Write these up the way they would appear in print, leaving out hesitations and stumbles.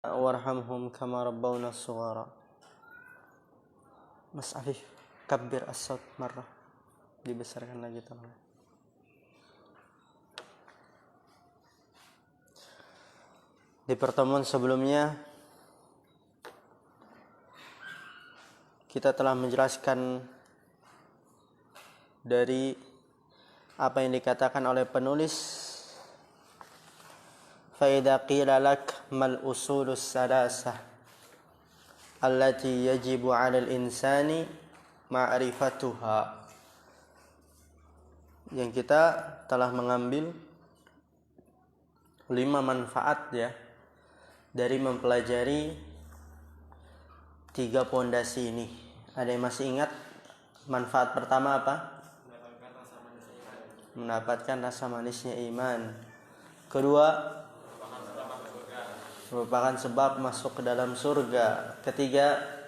warhamhum kama rabbawna shighara. Mas Alif, kabbir as-saut marrah. Dibesarkan lagi tolong. Di pertemuan sebelumnya kita telah menjelaskan dari apa yang dikatakan oleh penulis. فَإِذَا قِيلَ لَكَ مَا الْأُصُولُ الثَّلَاثَةُ الَّتِي يَجِبُ عَلَى الْإِنسَانِ مَعْرِفَتُهَا. Yang kita telah mengambil 5 manfaat ya dari mempelajari 3 pondasi ini. Ada yang masih ingat manfaat pertama apa? Mendapatkan rasa manisnya iman. Kedua, merupakan sebab masuk ke dalam surga. Ketiga,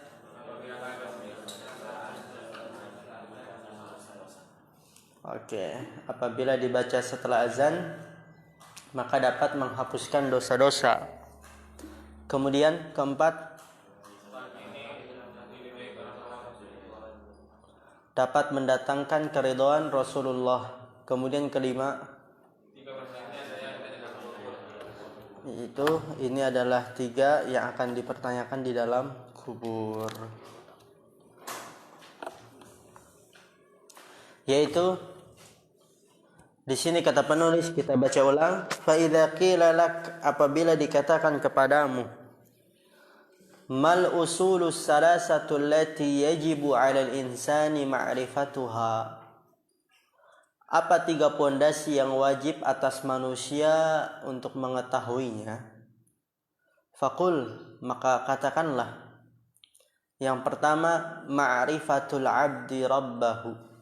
apabila dibaca setelah azan maka dapat menghapuskan dosa-dosa. Kemudian keempat, dapat mendatangkan keridhaan Rasulullah. Kemudian kelima, ini adalah 3 yang akan dipertanyakan di dalam kubur, yaitu di sini kata penulis, kita baca ulang. Fa idza qila lak, apabila dikatakan kepadamu, mal usulus salasatu allati yajibu 'alal insani ma'rifatuha, apa 3 pondasi yang wajib atas manusia untuk mengetahuinya? Faqul, maka katakanlah, yang pertama, ma'rifatul 'abdi rabbahu,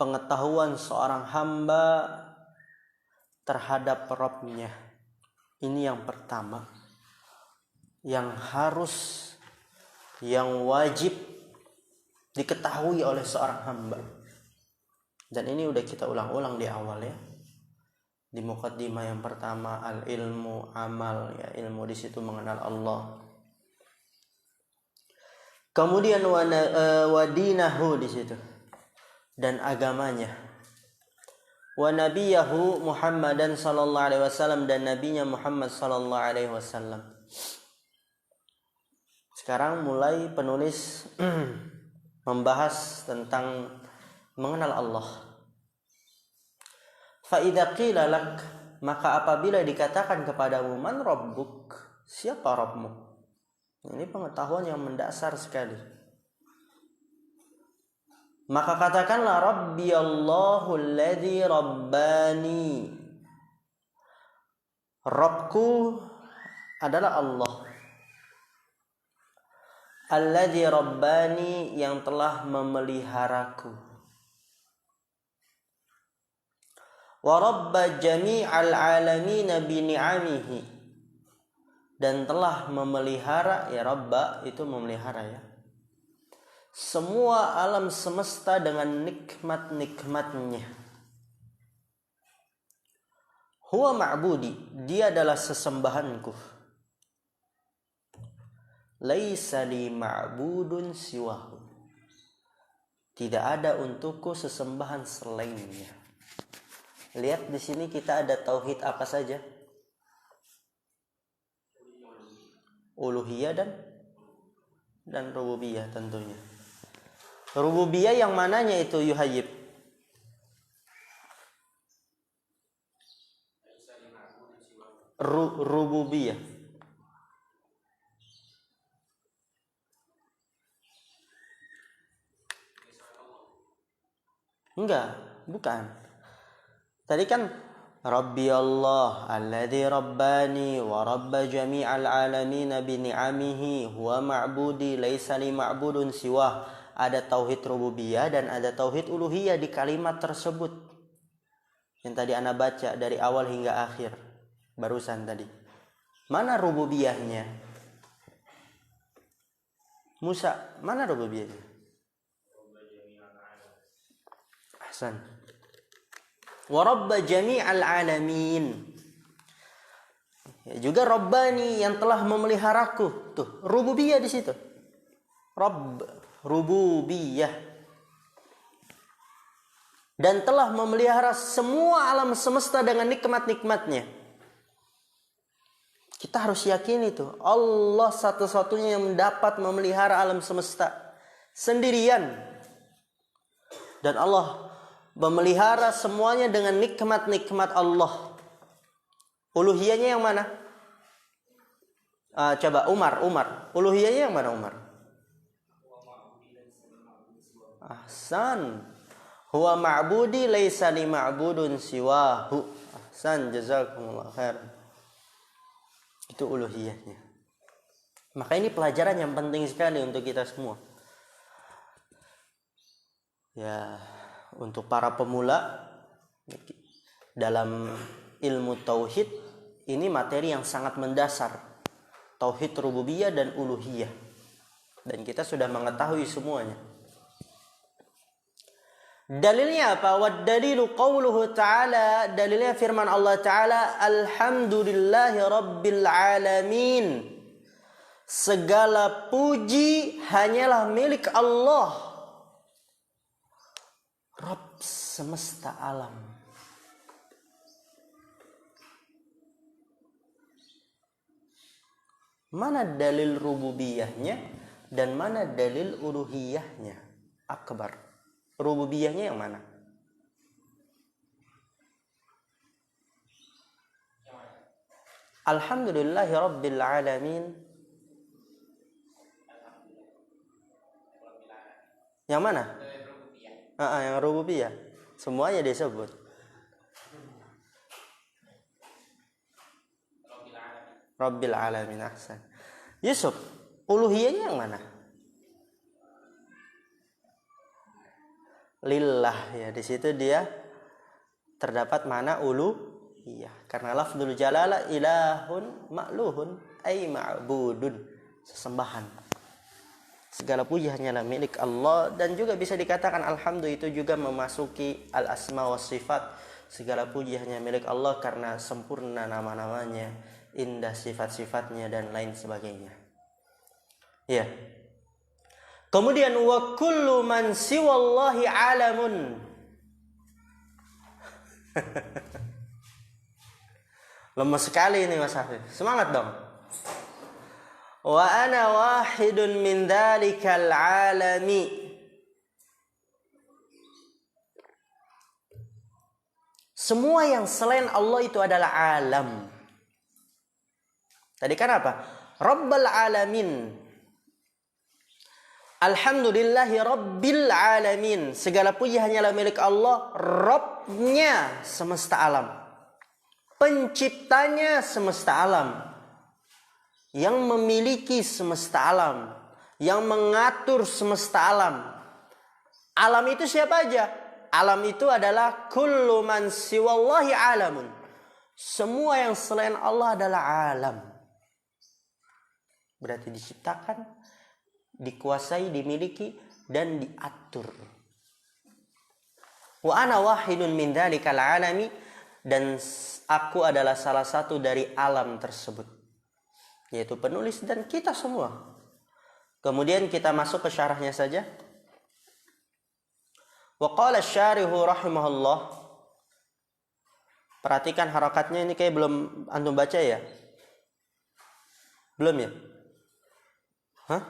pengetahuan seorang hamba terhadap Rabb-nya. Ini yang pertama, yang harus, yang wajib diketahui oleh seorang hamba. Dan ini udah kita ulang-ulang di awal ya, di muqaddimah yang pertama, al-ilmu amal ya, ilmu di situ mengenal Allah. Kemudian wadinahu di situ, dan agamanya. Wa nabiyahu Muhammadan sallallahu alaihi wasallam, dan nabinya Muhammad sallallahu alaihi wasallam. Sekarang mulai penulis membahas tentang mengenal Allah. Fa idza qila lak, maka apabila dikatakan kepadamu, man rabbuk, siapa Rabbmu? Ini pengetahuan yang mendasar sekali. Maka katakanlah, Rabbi Allahu alladzi rabbani, Rabbku adalah Allah, alladzi rabbani, yang telah memeliharaku, wa rabba jami'al alamin bi ni'amihi, dan telah memelihara, ya rabba itu memelihara ya, semua alam semesta dengan nikmat-nikmatnya. Huwa ma'budi, dia adalah sesembahanku. Laisa li ma'budun siwahu, tidak ada untukku sesembahan selainnya. Lihat di sini kita ada tauhid apa saja? Uluhiyah dan rububiyah tentunya. Rububiyah yang mananya itu Yuhayyib? Rububiyah. Enggak, bukan. Tadi kan Rabbi Allah alladzi rabbani wa rabba jami'al alamin bi ni'amihi huwa ma'budi laisa li ma'budun siwah. Ada tauhid rububiyah dan ada tauhid uluhiyah di kalimat tersebut yang tadi ana baca dari awal hingga akhir barusan tadi. Mana rububiyahnya? Musa, mana rububiyahnya? Ahsan. Wa rabba jami'al alamin, Ya, juga Rabbani, yang telah memeliharaku. Tuh, rububiyah di situ. Rabb, rububiyah. Dan telah memelihara semua alam semesta dengan nikmat-nikmatnya. Kita harus yakini itu. Allah satu-satunya yang dapat memelihara alam semesta sendirian. Dan Allah memelihara semuanya dengan nikmat-nikmat Allah. Uluhiyahnya yang mana? Coba Umar. Uluhiyahnya yang mana Umar? Ahsan. Huwa ma'budi laisa li ma'budun siwahu. Ahsan, jazakumullah khair. Itu uluhiyahnya. Maka ini pelajaran yang penting sekali untuk kita semua. Ya, untuk para pemula dalam ilmu tauhid, ini materi yang sangat mendasar. Tauhid rububiyah dan uluhiyah. Dan kita sudah mengetahui semuanya. Dalilnya apa? Wad dalilu qauluhu ta'ala, dalilnya firman Allah Ta'ala, alhamdulillahi rabbil alamin. Segala puji hanyalah milik Allah, Rabb semesta alam. Mana dalil rububiyahnya dan mana dalil uluhiyahnya? Akbar. Rububiyahnya yang mana? Alhamdulillahi rabbil alamin. Yang mana? Yang rububiyah. Semuanya disebut. Rabbil alamin. Ahsan. Yusuf, uluhiyahnya yang mana? Lillah, ya, di situ dia terdapat mana uluhiyah. Karena lafdzul jalalah ilahun ma'luhun ay ma'budun, sesembahan. Segala puji hanyalah milik Allah. Dan juga bisa dikatakan alhamdulillah itu juga memasuki al-asma wa sifat. Segala puji hanya milik Allah karena sempurna nama-namanya, indah sifat-sifatnya dan lain sebagainya. Ya. Kemudian wa kullu man siwallahi alamun. Lemas sekali ini Mas Hafiz. Semangat dong. Wa ana wahidun min dzalikal alami. Semua yang selain Allah itu adalah alam. Tadi kan apa? Rabbal alamin. Alhamdulillahi rabbil alamin. Segala puji hanyalah milik Allah, Rabbnya semesta alam, penciptanya semesta alam, yang memiliki semesta alam, yang mengatur semesta alam. Alam itu siapa aja? Alam itu adalah kullu man siwallahi alamun. Semua yang selain Allah adalah alam. Berarti diciptakan, dikuasai, dimiliki, dan diatur. Wa ana wahidun min dzalikal alami. Dan aku adalah salah satu dari alam tersebut, yaitu penulis dan kita semua. Kemudian kita masuk ke syarahnya saja. Wa qala asy-syarihu rahimahullah. Perhatikan harakatnya, ini kayak belum antum baca ya? Belum ya? Hah?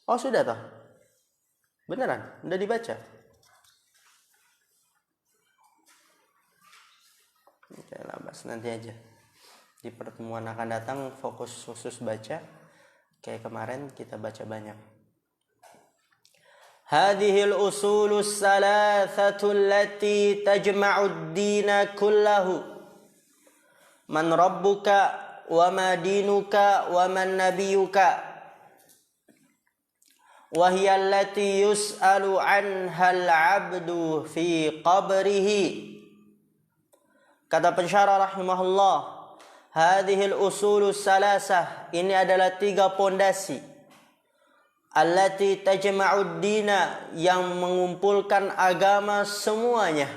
Oh sudah toh? Beneran? Udah dibaca? Oke lah, bahas nanti aja. Di pertemuan akan datang fokus khusus baca. Kayak kemarin kita baca banyak. Hadhil usulus salathatu allati tajma'ud dina kullahu. Man rabbuka wa ma dinuka wa man nabiyuka. وهي التي يسأل عنها العبد في قبره. Kata pensyarah rahimahullah, hadhil usulus salasah, ini adalah 3 pondasi, allati tajma'ud dina, yang mengumpulkan agama semuanya,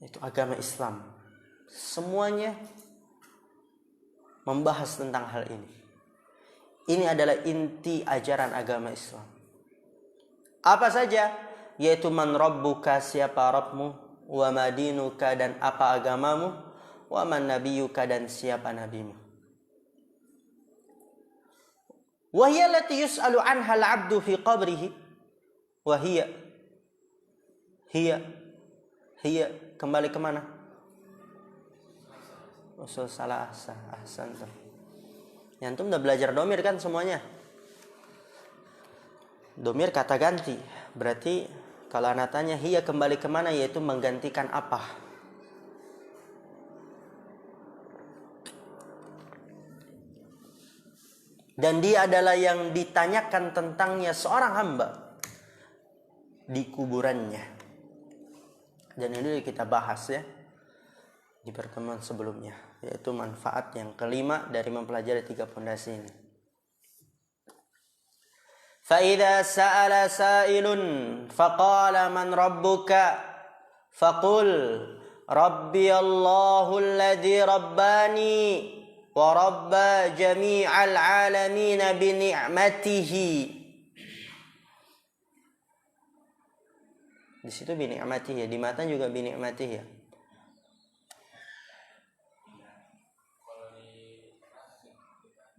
itu agama Islam semuanya membahas tentang hal ini. Ini adalah inti ajaran agama Islam. Apa saja? Yaitu man rabbuka, siapa Rabbmu, wa madinuka, dan apa agamamu, wa man nabiyuka, dan siapa nabimu. Wa hiya allati yus'alu anha al-'abdu fi qabrihi. Wa hiya kembali kemana? Usul salah ahsan tuh. Antum udah belajar domir kan semuanya? Domir kata ganti. Berarti kalau anak tanya hiya kembali kemana, yaitu menggantikan apa? Dan dia adalah yang ditanyakan tentangnya seorang hamba di kuburannya. Dan ini kita bahas ya di pertemuan sebelumnya, yaitu manfaat yang kelima dari mempelajari 3 pondasi ini. فَإِذَا سَأَلَ سَائِلٌ فَقَالَ مَنْ رَبُّكَ فَقُلْ رَبِّيَ اللَّهُ الَّذِي رَبَّانِي وَرَبَّ جَمِيعَ الْعَالَمِينَ بِنِعْمَتِهِ. Di situ bini'matihi ya, di matan juga bini'matihi ya.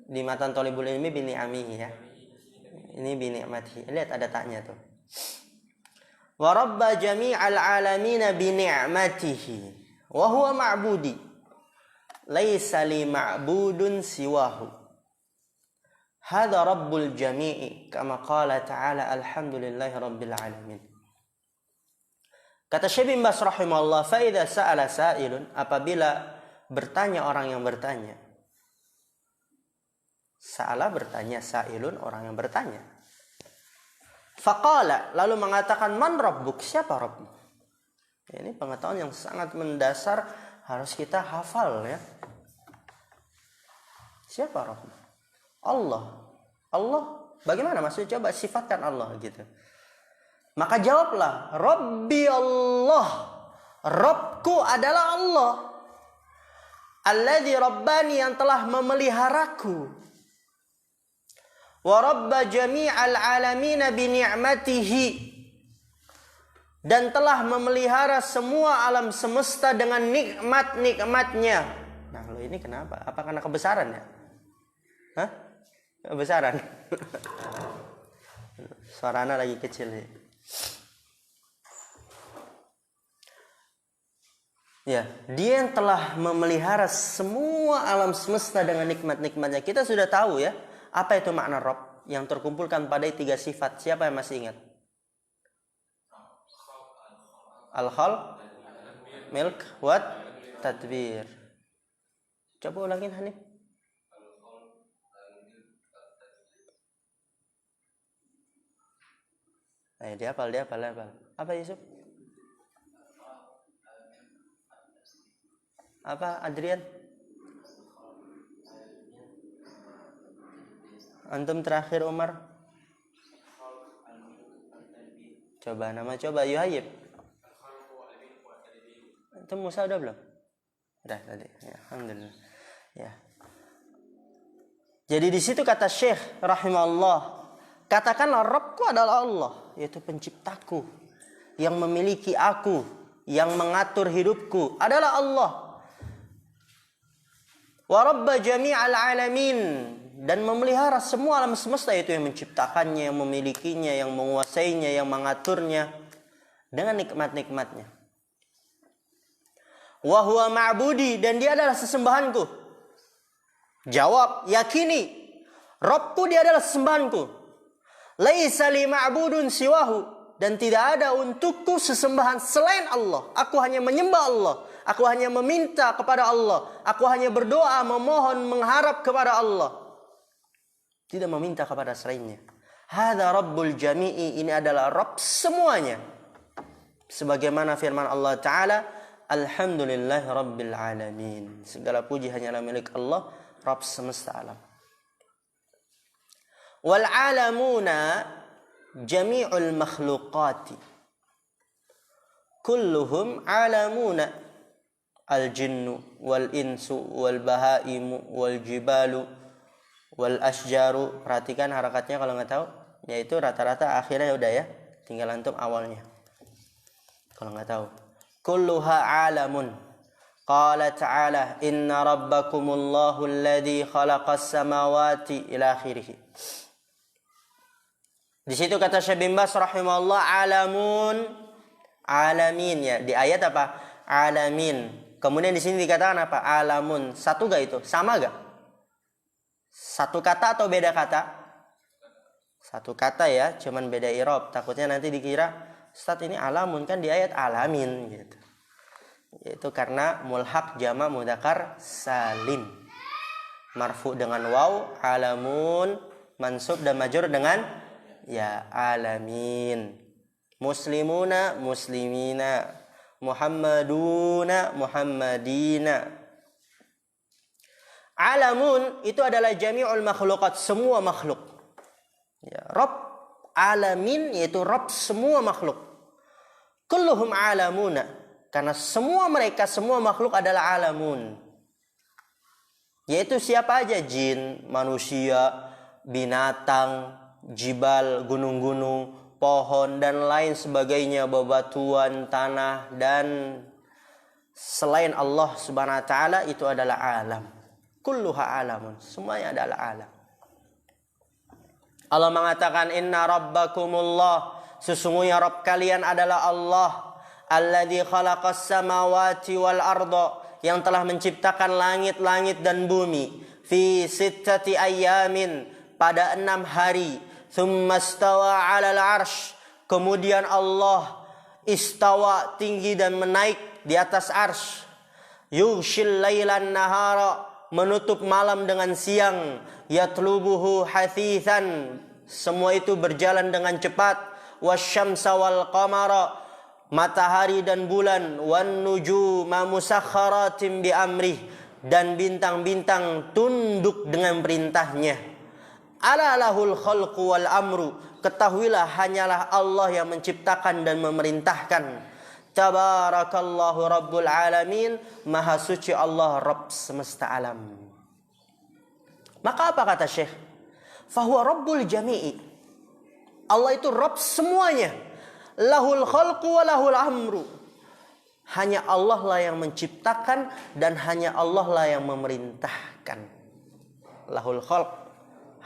Di matan Thalibul Ilmi bini'amihi ya. Ini bini'matihi. Lihat ada taknya tuh. Wa rabba jami'al alamina bini'matihi wa huwa ma'budi laisa li ma'budun siwahu. Hadha rabbul jami'i kama qala ta'ala alhamdulillahi rabbil alamin. Kata Syekh bin Baz rahimahullah, fa idza sa'ala sa'ilun, apabila bertanya orang yang bertanya. Sa'ala bertanya, sa'ilun orang yang bertanya. Faqala, lalu mengatakan, man rabbuk, siapa Rabbmu? Ini pengetahuan yang sangat mendasar, harus kita hafal ya. Siapa Rabbmu? Allah. Allah, bagaimana maksudnya? Coba sifatkan Allah gitu. Maka jawablah, Rabbi Allah. Rabbku adalah Allah. Alladzi rabbani, yang telah memeliharaku. Wa rabba jami'al alamina bini'matihi, dan telah memelihara semua alam semesta dengan nikmat-nikmatnya. Nah, lo ini kenapa? Apa karena kebesaran ya? Hah? Kebesaran. Suara anak lagi kecil ya. Ya, dia yang telah memelihara semua alam semesta dengan nikmat-nikmatnya. Kita sudah tahu ya. Apa itu makna Rabb yang terkumpulkan pada 3 sifat? Siapa yang masih ingat? Al-Khalq, Milk, Wat, Tadbir. Coba ulangin Hanif. Dia hafal. Apa Yusuf? Apa Adrian? Antum terakhir Umar. Coba Yuhayib. Antum Musa udah belum? Udah tadi. Ya, alhamdulillah. Ya. Jadi di situ kata Syekh rahimahullah, katakanlah Rabbku adalah Allah, yaitu penciptaku, yang memiliki aku, yang mengatur hidupku adalah Allah. Wa rabba jami'al alamin, dan memelihara semua alam semesta, itu yang menciptakannya, yang memilikinya, yang menguasainya, yang mengaturnya dengan nikmat-nikmatnya. Wa huwa ma'budi, dan dia adalah sesembahanku. Jawab, yakini Rabbku dia adalah sesembahanku. Laisa li ma'budun siwahu, dan tidak ada untukku sesembahan selain Allah. Aku hanya menyembah Allah. Aku hanya meminta kepada Allah. Aku hanya berdoa, memohon, mengharap kepada Allah. Tidak meminta kepada selainnya. Hadza Rabbul Jami'i, ini adalah Rabb semuanya. Sebagaimana firman Allah Ta'ala, Alhamdulillahi Rabbil Alamin. Segala puji hanyalah milik Allah, Rabb semesta alam. Wal alamuna jami'ul makhluqati kulluhum alamuna al-jinnu wal insu wal bahaimu wal jibalu wal asjaru. Perhatikan harakatnya kalau nggak tahu, yaitu rata-rata akhirnya udah ya, tinggal antum awalnya kalau nggak tahu. Kulluha alamun. Qala ta'ala inna rabbakumullahu alladhi khalaqas samawati ila akhirih. Di situ kata Syekh bin Baz rahimahullah alamun, alamin ya. Di ayat apa? Alamin. Kemudian di sini dikatakan apa? Alamun. Satu gak itu? Sama gak? Satu kata atau beda kata? Satu kata ya, cuman beda i'rab. Takutnya nanti dikira Ustaz ini alamun, kan di ayat alamin gitu. Itu karena mulhaq jama' mudzakkar salim. Marfu dengan waw, alamun, mansub dan majrur dengan ya alamin. Muslimuna muslimina, Muhammaduna muhammadina. Alamun itu adalah jami'ul makhluqat, semua makhluk. Ya, Rabb alamin yaitu Rabb semua makhluk. Kulluhum alamuna, karena semua mereka, semua makhluk adalah alamun. Yaitu siapa aja? Jin, manusia, binatang, jibal, gunung-gunung, pohon dan lain sebagainya, bebatuan, tanah, dan selain Allah subhanahu wa ta'ala itu adalah alam. Kulluha alamun, semuanya adalah alam. Allah mengatakan inna rabbakumullah, sesungguhnya Rabb kalian adalah Allah, alladzi khalaqas samawati wal arda, yang telah menciptakan langit-langit dan bumi, fi sittati ayyamin, pada 6 hari, thumma istawa 'alal 'arsy, kemudian Allah istawa, tinggi dan menaik di atas arsy, yughshil lailan nahara, menutup malam dengan siang, yatlubuhu hathithan, semua itu berjalan dengan cepat, wasyamsa wal qamara, matahari dan bulan, wan nujuma musakhkharatin bi amrih, dan bintang-bintang tunduk dengan perintahnya. Ala lahul khalqu wal amru, ketahuilah hanyalah Allah yang menciptakan dan memerintahkan. Tabarakallahu rabbul alamin, maha suci Allah Rabb semesta alam. Maka apa kata Syekh? Fahuwa rabbul jami'i, Allah itu Rabb semuanya. Lahul khalqu wa lahul amru, hanya Allah lah yang menciptakan dan hanya Allah lah yang memerintahkan. Lahul khalq,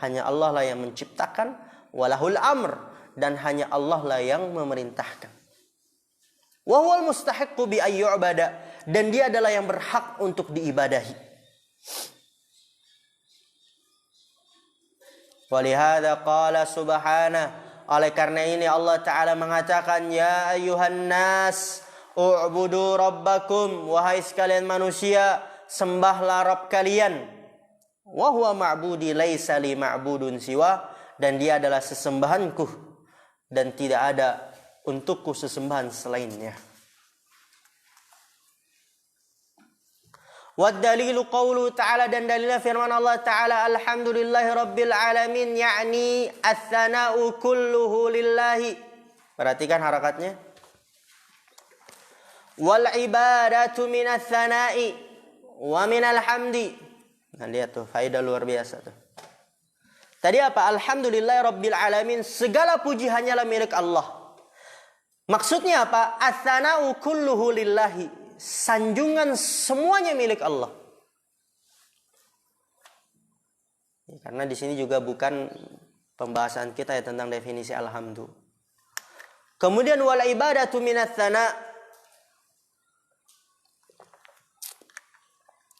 hanya Allah lah yang menciptakan, walahul amr, dan hanya Allah lah yang memerintahkan. Wa huwal mustahiqqu bi ayyu'bada, dan dia adalah yang berhak untuk diibadahi. Walihada qala subhanahu, oleh karena ini Allah Ta'ala mengatakan ya ayyuhan nas u'budu rabbakum, wahai sekalian manusia, sembahlah Rabb kalian. Wa huwa ma'budi laisa li ma'budun siwa, dan dia adalah sesembahanku dan tidak ada untukku sesembahan selainnya. Wa dalilu qawlu ta'ala, dan dalilnya firman Allah Ta'ala alhamdulillahi rabbil alamin, yakni ats-tsana'u kulluhu lillahi. Perhatikan harakatnya. Wal ibadatu minas tsana'i wa minal hamdi. Nah lihat tuh, faedah luar biasa tuh. Tadi apa? Alhamdulillahi rabbil alamin, segala puji hanyalah milik Allah. Maksudnya apa? Ats-tsana'u kulluhu lillahi, sanjungan semuanya milik Allah. Karena di sini juga bukan pembahasan kita ya tentang definisi alhamdu. Kemudian wal ibadatu minats tsana',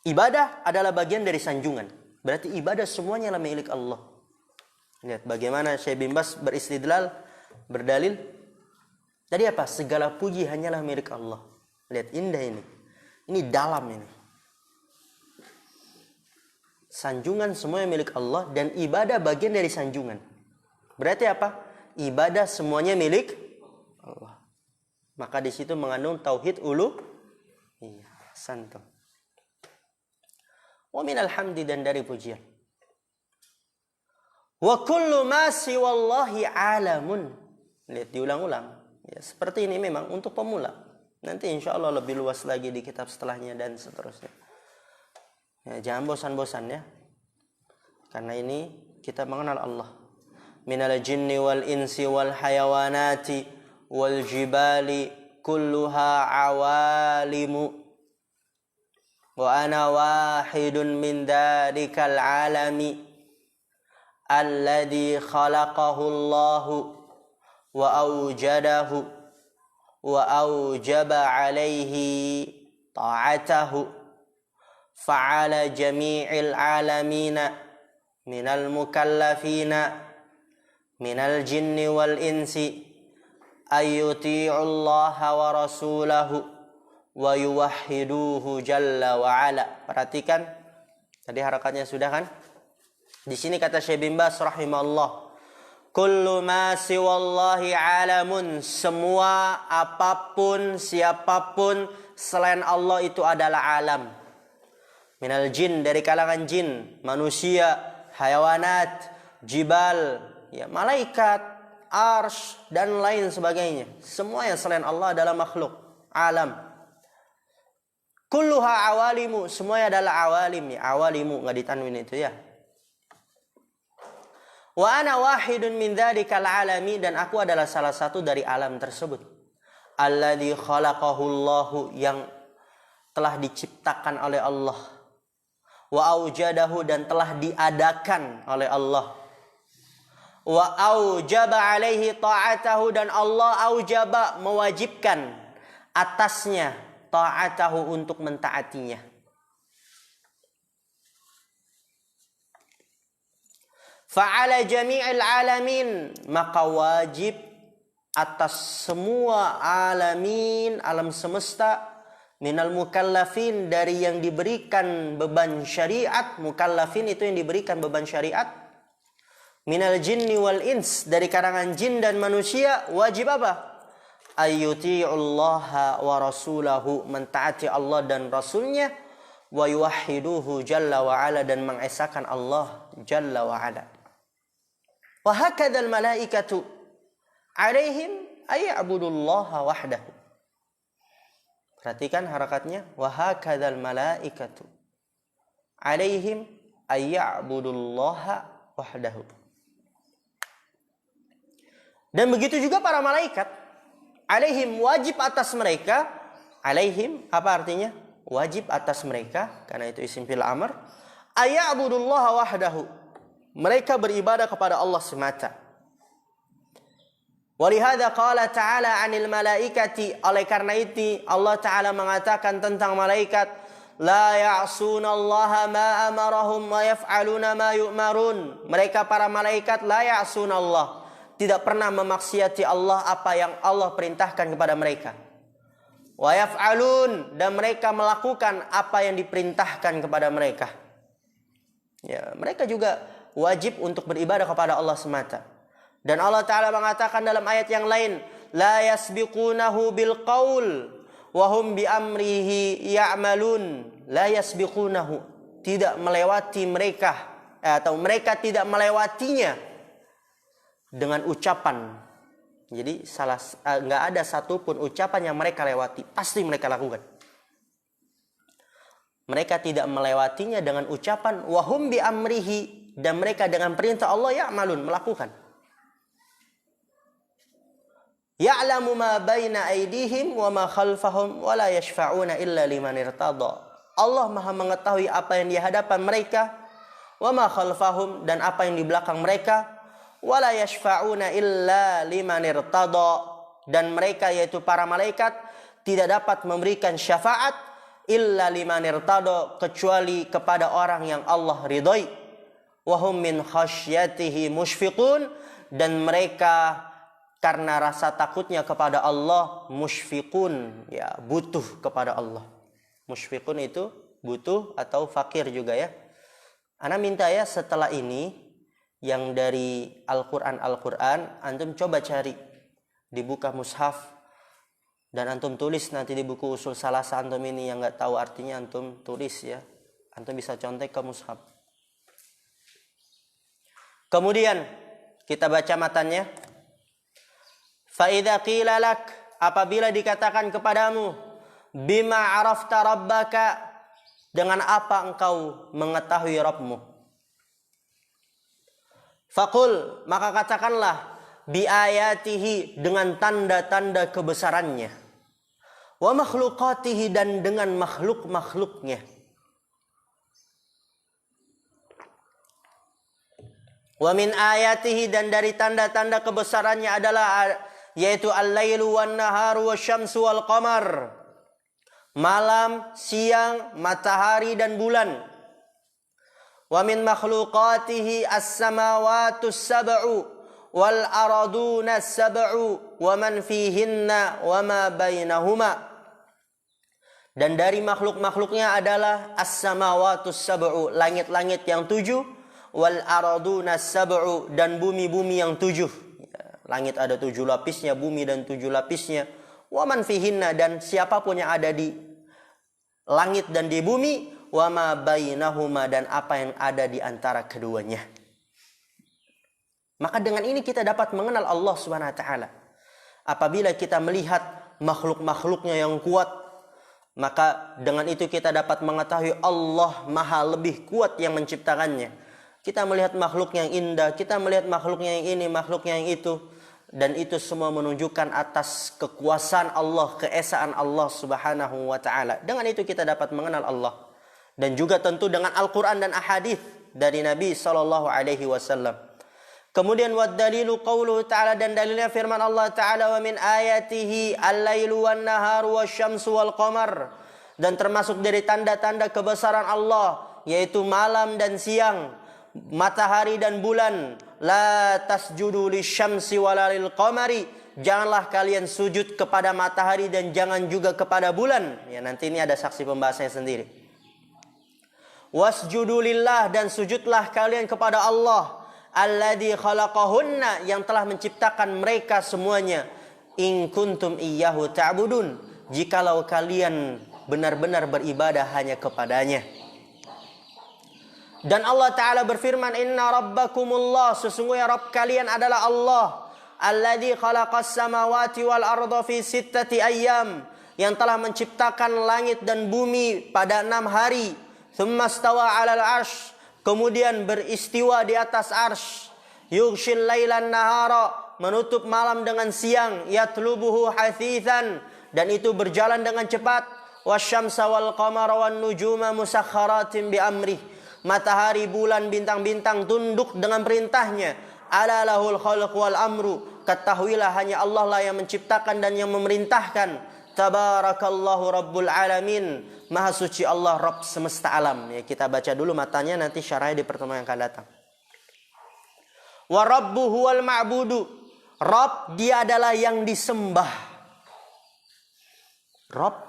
ibadah adalah bagian dari sanjungan. Berarti ibadah semuanya adalah milik Allah. Lihat bagaimana Syekh bin Baz beristidlal, berdalil. Tadi apa? Segala puji hanyalah milik Allah. Lihat indah ini. Ini dalam ini. Sanjungan semuanya milik Allah dan ibadah bagian dari sanjungan. Berarti apa? Ibadah semuanya milik Allah. Maka di situ mengandung tauhid uluhiyah. Santum. Wa minal hamdi, dan dari pujian. Wa kullu ma siwallahi alamun. Lihat diulang-ulang. Ya, seperti ini memang untuk pemula. Nanti insya Allah lebih luas lagi di kitab setelahnya dan seterusnya. Ya, jangan bosan-bosan ya. Karena ini kita mengenal Allah. Minal jinni wal insi wal hayawanati wal jibali kulluha awalimu. Wa ana wahidun min dalikal alami. Alladhi khalaqahu Allahu wa awjadahu wa awjaba alaihi ta'atahu fa'ala jami'il alamina minal mukallafina minal jinni wal insi ayyuti'u Allah wa rasulahu wa yuwahhiduhu jalla wa ala. Perhatikan tadi harakatnya sudah kan? Di sini kata Syekh bin Baz rahimahullah, kullu ma siwallahi alamun, semua apapun siapapun selain Allah itu adalah alam. Minal jin, dari kalangan jin, manusia, hayawanat, jibal, ya malaikat, arsy dan lain sebagainya. Semua yang selain Allah adalah makhluk, alam. Kulluha awalimu, semuanya adalah awalim ya. Awalimu enggak ditanwin itu ya. Wa ana wahidun min dzalikal alami, dan aku adalah salah satu dari alam tersebut. Alladzi khalaqahu Allahu, yang telah diciptakan oleh Allah. Wa aujadahu, dan telah diadakan oleh Allah. Wa aujaba alaihi ta'atahu, dan Allah aujaba, mewajibkan atasnya ta'atahu, untuk mentaatinya. Fa'ala jami'il alamin, maka wajib atas semua alamin, alam semesta, minal mukallafin, dari yang diberikan beban syariat. Mukallafin itu yang diberikan beban syariat. Minal jinni wal ins, dari kalangan jin dan manusia, wajib apa? Ayyuti'ullaha wa rasulahu, mentaati Allah dan Rasulnya. Wa yuwahhiduhu jalla wa ala, dan mengesahkan Allah jalla wa ala. Wa hakadzal malaikatu alaihim ayya'budullaha wahdahu. Perhatikan harakatnya, wa hakadzal malaikatu alaihim ayya'budullaha wahdahu. Dan begitu juga para malaikat, alaihim, wajib atas mereka. Alaihim apa artinya? Wajib atas mereka, karena itu isim fil amr. Ayya'budullaha wahdahu, mereka beribadah kepada Allah semata. Walihada qala ta'ala 'anil malaikati, oleh karena itu Allah Ta'ala mengatakan tentang malaikat, la ya'sunallaha ma amarahum wa yaf'aluna ma yu'marun. Mereka para malaikat la ya'sunallah, tidak pernah memaksiati Allah apa yang Allah perintahkan kepada mereka. Wa yaf'alun, dan mereka melakukan apa yang diperintahkan kepada mereka. Ya, mereka juga wajib untuk beribadah kepada Allah semata. Dan Allah Ta'ala mengatakan dalam ayat yang lain, la yasbiqunahu bil qaul wa hum bi amrihi ya'malun. La yasbiqunahu, tidak melewati mereka, atau mereka tidak melewatinya dengan ucapan. Jadi enggak ada satupun ucapan yang mereka lewati, pasti mereka lakukan. Mereka tidak melewatinya dengan ucapan, wa hum bi amrihi, dan mereka dengan perintah Allah ya'malun, melakukan. Ya'lamu ma baina aydihim wa ma khalfahum wa la yashfa'una illa liman irtada. Allah Maha mengetahui apa yang di hadapan mereka, wa ma khalfahum, dan apa yang di belakang mereka, wa la yashfa'una illa liman irtada, dan mereka yaitu para malaikat tidak dapat memberikan syafaat illa liman irtada, kecuali kepada orang yang Allah ridhoi. Wahum min khasyatihi mushfiqun, dan mereka karena rasa takutnya kepada Allah mushfiqun, ya butuh kepada Allah. Mushfiqun itu butuh atau fakir juga ya. Ana minta ya setelah ini yang dari Al-Quran antum coba cari, dibuka mushaf dan antum tulis nanti di buku usul salasa antum ini yang nggak tahu artinya antum tulis ya. Antum bisa contek ke mushaf. Kemudian kita baca matanya. Fa idza qila lak, apabila dikatakan kepadamu, bima arafta rabbaka, dengan apa engkau mengetahui Rabbmu? Faqul, maka katakanlah, bi ayatihi, dengan tanda-tanda kebesarannya, wa makhluqatihi, dan dengan makhluk-makhluknya. Wa min ayatihi, dan dari tanda-tanda kebesarannya adalah yaitu al-lailu wan naharu wasyamsu wal qamar, malam, siang, matahari dan bulan. Wa min makhluqatihi as-samawatus sab'u wal araduna sab'u wa man fihinna wa ma bainahuma. Dan dari makhluk-makhluknya adalah as-samawatus sab'u, langit-langit yang 7, wal araduna sab'u, dan bumi-bumi yang 7. Langit ada 7 lapisnya, bumi dan 7 lapisnya. Wa man fihinna, dan siapapun yang ada di langit dan di bumi, wa ma bainahuma, dan apa yang ada di antara keduanya. Maka dengan ini kita dapat mengenal Allah Subhanahu wa taala. Apabila kita melihat makhluk-makhluknya yang kuat, maka dengan itu kita dapat mengetahui Allah Maha lebih kuat yang menciptakannya. Kita melihat makhluk yang indah, kita melihat makhluknya yang ini, makhluknya yang itu, dan itu semua menunjukkan atas kekuasaan Allah, keesaan Allah Subhanahu wa taala. Dengan itu kita dapat mengenal Allah. Dan juga tentu dengan Al-Qur'an dan ahadits dari Nabi sallallahu alaihi wasallam. Kemudian wad dalilu qauluhu ta'ala, dan dalilnya firman Allah taala, wa min ayatihi al-lailu wan naharu wasyamsu wal qamar, dan termasuk dari tanda-tanda kebesaran Allah yaitu malam dan siang, matahari dan bulan. La tasjudu lisyamsi wala lil qamari, janganlah kalian sujud kepada matahari dan jangan juga kepada bulan. Ya, nanti ini ada saksi pembahasannya sendiri. Wasjudu lillah, dan sujudlah kalian kepada Allah, alladzi khalaqahunna, yang telah menciptakan mereka semuanya. In kuntum iyyahu ta'budun, jikalau kalian benar-benar beribadah hanya kepadanya. Dan Allah Ta'ala berfirman, inna rabbakumullah, sesungguhnya Rabb kalian adalah Allah, alladzi khalaqas samawati wal arda fi sittati ayyam, yang telah menciptakan langit dan bumi pada 6 hari. Tsumma stawa 'alal 'arsy, kemudian beristiwa di atas arsy. Yughshil lailan nahara, menutup malam dengan siang. Yatlubuhu hathithan, dan itu berjalan dengan cepat. Wasyamsa wal qamara wan nujuma musakhkharatin bi amrih, matahari, bulan, bintang-bintang tunduk dengan perintahnya. Ala lahul khalq wal amru, ketahuilah hanya Allah lah yang menciptakan dan yang memerintahkan. Tabarakallahu rabbul alamin, maha suci Allah Rabb semesta alam. Ya, kita baca dulu matanya, nanti syarahnya di pertemuan yang akan datang. Wa rabbu huwal ma'budu, Rabb dia adalah yang disembah. Rabb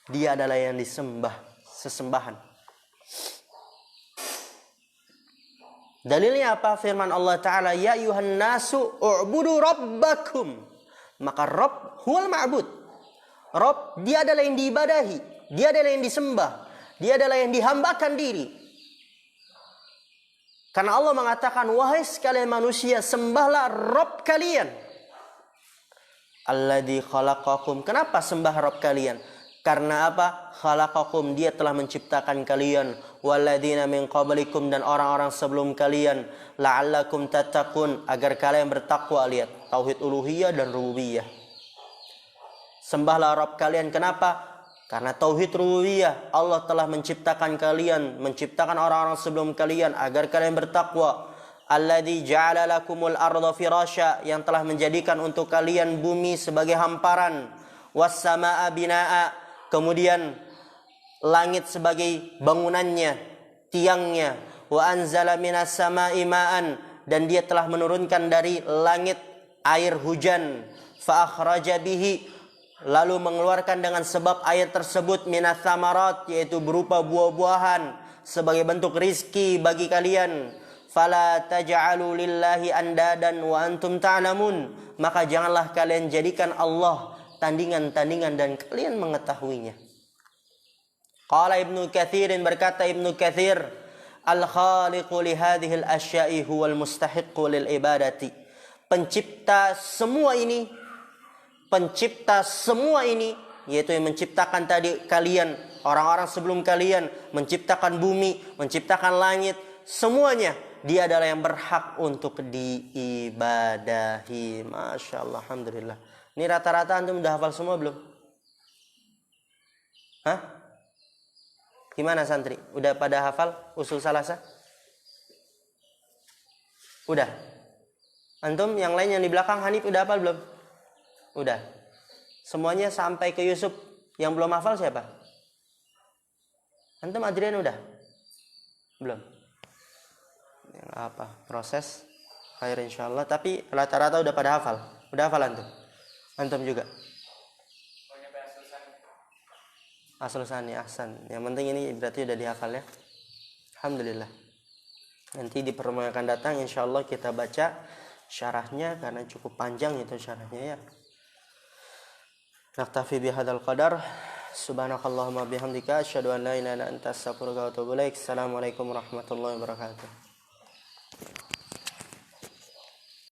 dia adalah yang disembah, sesembahan. Dalilnya apa? Firman Allah Ta'ala, ya ayuhan nasu u'budu rabbakum. Maka Rabb huwal ma'bud. Rabb dia adalah yang diibadahi, dia adalah yang disembah, dia adalah yang dihambakan diri. Karena Allah mengatakan, wahai sekalian manusia, sembahlah Rabb kalian, alladzi khalaqakum. Kenapa sembah Rabb kalian? Karena apa? Khalaqakum, dia telah menciptakan kalian, walladzina min qablikum, dan orang-orang sebelum kalian, la'allakum tattaqun, agar kalian bertakwa. Lihat, tauhid uluhiyah dan rububiyah. Sembahlah Rabb kalian. Kenapa? Karena tauhid rububiyah, Allah telah menciptakan kalian, menciptakan orang-orang sebelum kalian agar kalian bertakwa. Alladzi ja'ala lakumul arda firasya, yang telah menjadikan untuk kalian bumi sebagai hamparan. Was samaa'a binaa'a, kemudian langit sebagai bangunannya, tiangnya. Wa anzala minas samaa'i ma'an, dan dia telah menurunkan dari langit air hujan. Fa akhraja bihi, lalu mengeluarkan dengan sebab ayat tersebut minas samarat, yaitu berupa buah-buahan sebagai bentuk rizki bagi kalian. Fala taj'alu lillahi andadan wa antum ta'lamun, maka janganlah kalian jadikan Allah tandingan-tandingan dan kalian mengetahuinya. Qala Ibnu Katsirin, berkata Ibnu Katsir, al-khaliqu li hadhil asya'i huwal mustahiqqu lil ibadati. Pencipta semua ini, pencipta semua ini, yaitu yang menciptakan tadi kalian, orang-orang sebelum kalian, menciptakan bumi, menciptakan langit, semuanya dia adalah yang berhak untuk diibadahi. Masya Allah, alhamdulillah. Ini rata-rata antum udah hafal semua belum? Hah? Gimana santri? Udah pada hafal usul salasa? Udah. Antum yang lain yang di belakang, Hanif udah hafal belum? Udah. Semuanya sampai ke Yusuf. Yang belum hafal siapa? Antum Adrian udah? Belum. Yang apa? Proses khair insyaallah, tapi rata-rata udah pada hafal. Udah hafal antum? Antum juga? Asal sani ahsan. Yang penting ini berarti udah dihafal ya. Alhamdulillah. Nanti di pertemuan akan datang insyaallah kita baca syarahnya karena cukup panjang itu syarahnya ya. Naktafi bihadzal qadar. Subhanakallahumma bihamdika asyhadu an la ilaha illa anta astaghfiruka wa atubu ilaik. Assalamualaikum warahmatullahi wabarakatuh.